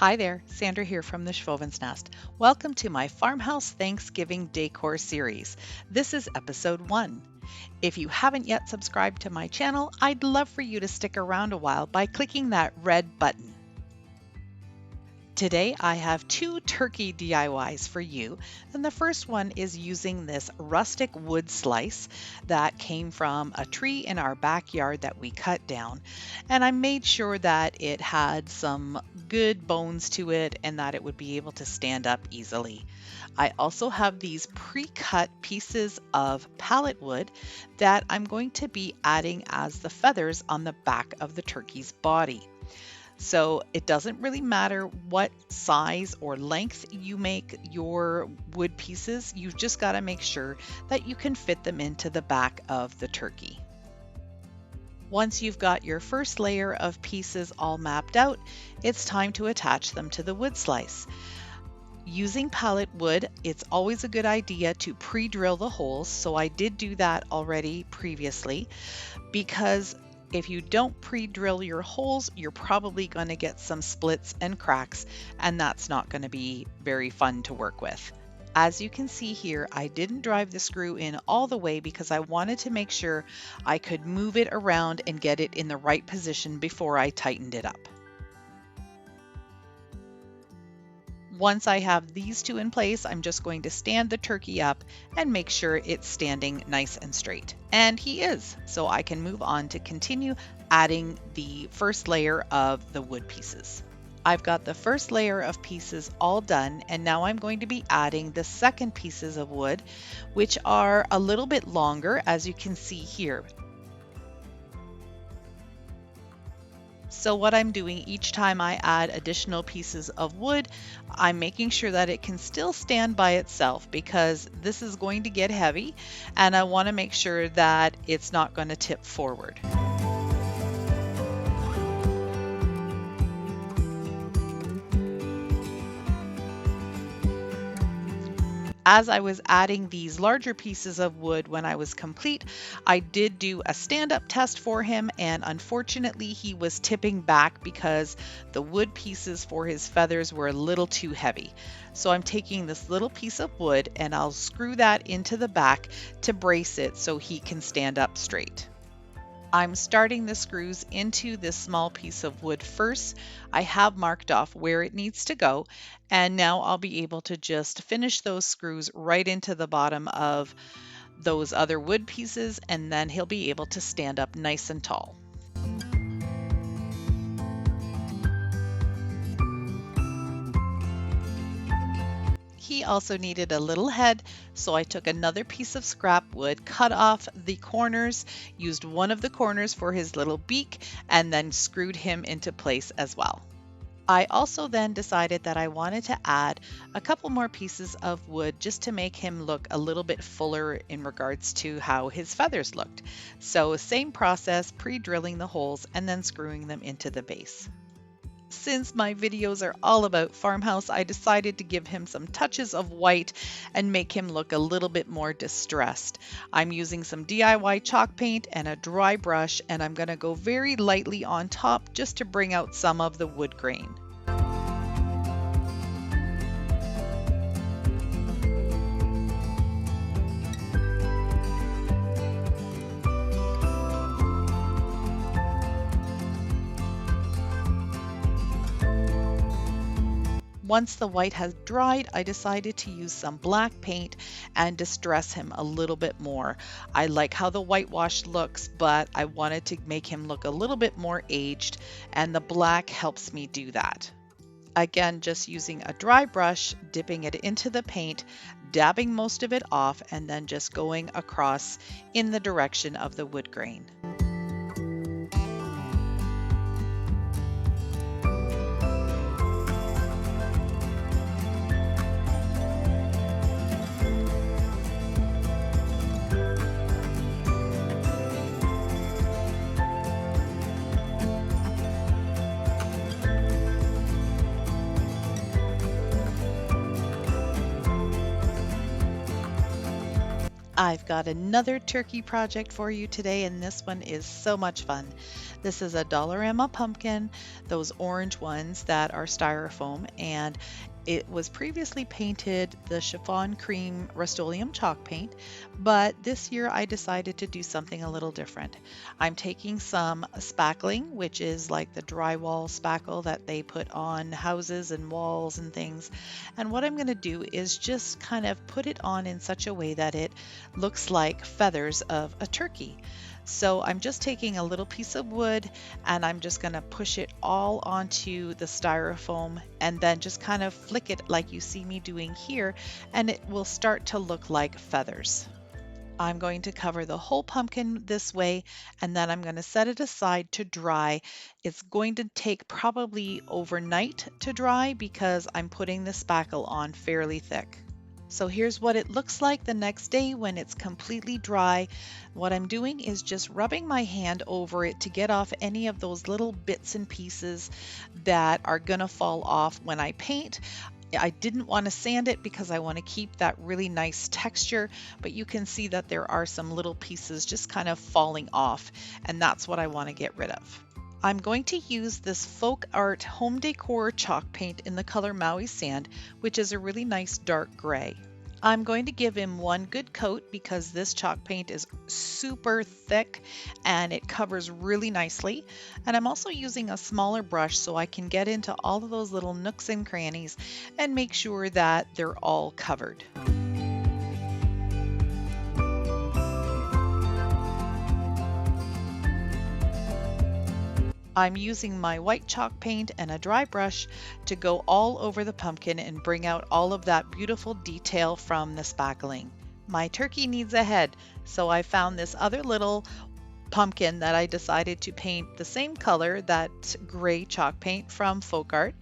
Hi there, Sandra here from the Schwowin's Nest. Welcome to my Farmhouse Thanksgiving Decor series. This is episode 1. If you haven't yet subscribed to my channel, I'd love for you to stick around a while by clicking that red button. Today I have 2 turkey DIYs for you, and the first one is using this rustic wood slice that came from a tree in our backyard that we cut down, and I made sure that it had some good bones to it and that it would be able to stand up easily. I also have these pre-cut pieces of pallet wood that I'm going to be adding as the feathers on the back of the turkey's body. So it doesn't really matter what size or length you make your wood pieces, you've just got to make sure that you can fit them into the back of the turkey. Once you've got your first layer of pieces all mapped out, it's time to attach them to the wood slice. Using pallet wood, it's always a good idea to pre-drill the holes, so I did do that already previously, because if you don't pre-drill your holes, you're probably going to get some splits and cracks, and that's not going to be very fun to work with. As you can see here, I didn't drive the screw in all the way because I wanted to make sure I could move it around and get it in the right position before I tightened it up. Once I have these 2 in place, I'm just going to stand the turkey up and make sure it's standing nice and straight. And he is, so I can move on to continue adding the first layer of the wood pieces. I've got the first layer of pieces all done, and now I'm going to be adding the second pieces of wood, which are a little bit longer, as you can see here. So what I'm doing each time I add additional pieces of wood, I'm making sure that it can still stand by itself, because this is going to get heavy and I want to make sure that it's not going to tip forward. As I was adding these larger pieces of wood when I was complete, I did do a stand-up test for him, and unfortunately he was tipping back because the wood pieces for his feathers were a little too heavy. So I'm taking this little piece of wood and I'll screw that into the back to brace it so he can stand up straight. I'm starting the screws into this small piece of wood first. I have marked off where it needs to go, and now I'll be able to just finish those screws right into the bottom of those other wood pieces, and then he'll be able to stand up nice and tall. He also needed a little head, so I took another piece of scrap wood, cut off the corners, used one of the corners for his little beak, and then screwed him into place as well. I also then decided that I wanted to add a couple more pieces of wood just to make him look a little bit fuller in regards to how his feathers looked. So same process, pre-drilling the holes and then screwing them into the base. Since my videos are all about Farmhouse, I decided to give him some touches of white and make him look a little bit more distressed. I'm using some DIY chalk paint and a dry brush, and I'm going to go very lightly on top just to bring out some of the wood grain. Once the white has dried, I decided to use some black paint and distress him a little bit more. I like how the whitewash looks, but I wanted to make him look a little bit more aged, and the black helps me do that. Again, just using a dry brush, dipping it into the paint, dabbing most of it off, and then just going across in the direction of the wood grain. I've got another turkey project for you today, and this one is so much fun. This is a Dollarama pumpkin, those orange ones that are styrofoam, and it was previously painted the chiffon cream Rust-Oleum chalk paint, but this year I decided to do something a little different. I'm taking some spackling, which is like the drywall spackle that they put on houses and walls and things, and what I'm going to do is just kind of put it on in such a way that it looks like feathers of a turkey. So I'm just taking a little piece of wood and I'm just going to push it all onto the styrofoam and then just kind of flick it like you see me doing here, and it will start to look like feathers. I'm going to cover the whole pumpkin this way, and then I'm going to set it aside to dry. It's going to take probably overnight to dry because I'm putting the spackle on fairly thick. So here's what it looks like the next day when it's completely dry. What I'm doing is just rubbing my hand over it to get off any of those little bits and pieces that are gonna fall off when I paint. I didn't want to sand it because I want to keep that really nice texture, but you can see that there are some little pieces just kind of falling off, and that's what I want to get rid of. I'm going to use this Folk Art Home Decor chalk paint in the color Maui Sand, which is a really nice dark gray. I'm going to give him one good coat because this chalk paint is super thick and it covers really nicely. And I'm also using a smaller brush so I can get into all of those little nooks and crannies and make sure that they're all covered. I'm using my white chalk paint and a dry brush to go all over the pumpkin and bring out all of that beautiful detail from the spackling. My turkey needs a head, so I found this other little pumpkin that I decided to paint the same color, that gray chalk paint from Folk Art,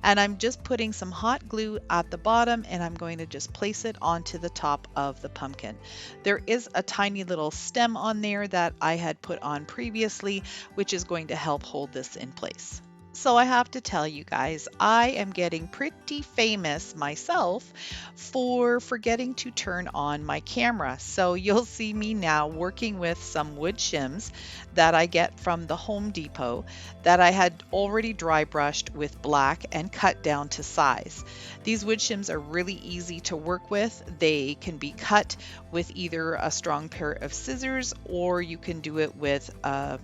and I'm just putting some hot glue at the bottom and I'm going to just place it onto the top of the pumpkin. There is a tiny little stem on there that I had put on previously, which is going to help hold this in place. So I have to tell you guys, I am getting pretty famous myself for forgetting to turn on my camera. So you'll see me now working with some wood shims that I get from the Home Depot that I had already dry brushed with black and cut down to size. These wood shims are really easy to work with. They can be cut with either a strong pair of scissors or you can do it with a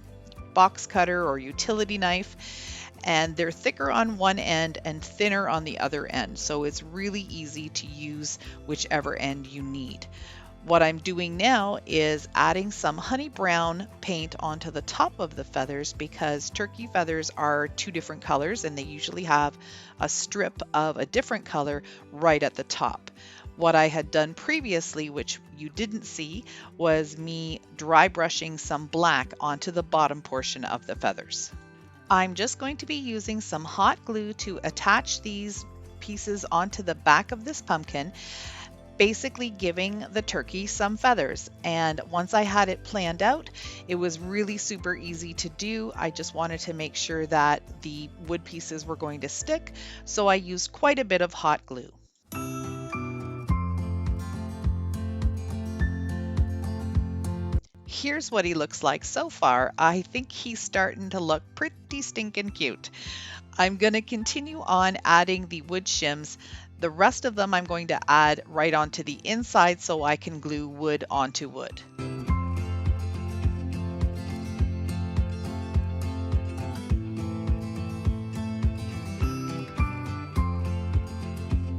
box cutter or utility knife. And they're thicker on one end and thinner on the other end, so it's really easy to use whichever end you need. What I'm doing now is adding some honey brown paint onto the top of the feathers because turkey feathers are two different colors and they usually have a strip of a different color right at the top. What I had done previously, which you didn't see, was me dry brushing some black onto the bottom portion of the feathers. I'm just going to be using some hot glue to attach these pieces onto the back of this pumpkin, basically giving the turkey some feathers. And once I had it planned out, it was really super easy to do. I just wanted to make sure that the wood pieces were going to stick, so I used quite a bit of hot glue. Here's what he looks like so far. I think he's starting to look pretty stinking cute. I'm going to continue on adding the wood shims. The rest of them I'm going to add right onto the inside so I can glue wood onto wood.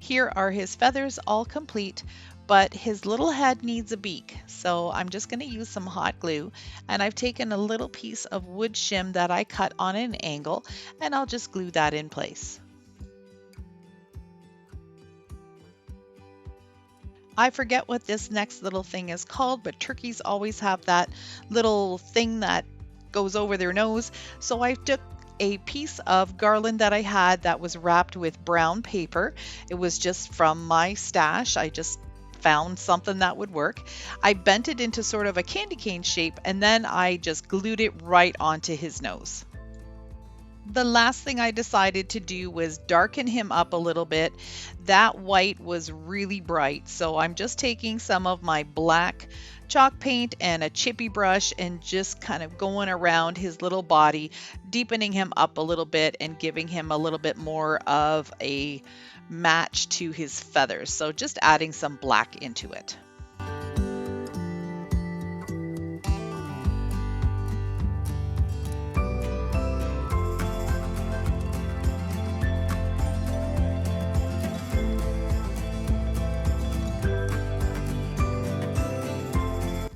Here are his feathers all complete, but his little head needs a beak. So I'm just going to use some hot glue, and I've taken a little piece of wood shim that I cut on an angle, and I'll just glue that in place. I forget what this next little thing is called, but turkeys always have that little thing that goes over their nose. So I took a piece of garland that I had that was wrapped with brown paper. It was just from my stash. I just found something that would work. I bent it into sort of a candy cane shape and then I just glued it right onto his nose. The last thing I decided to do was darken him up a little bit. That white was really bright, so I'm just taking some of my black chalk paint and a chippy brush and just kind of going around his little body, deepening him up a little bit and giving him a little bit more of a match to his feathers. So just adding some black into it.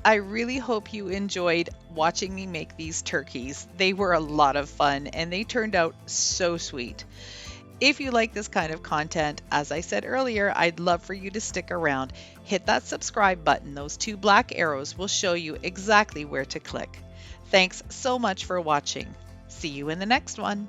I really hope you enjoyed watching me make these turkeys. They were a lot of fun and they turned out so sweet. If you like this kind of content, as I said earlier, I'd love for you to stick around. Hit that subscribe button. Those two black arrows will show you exactly where to click. Thanks so much for watching. See you in the next one.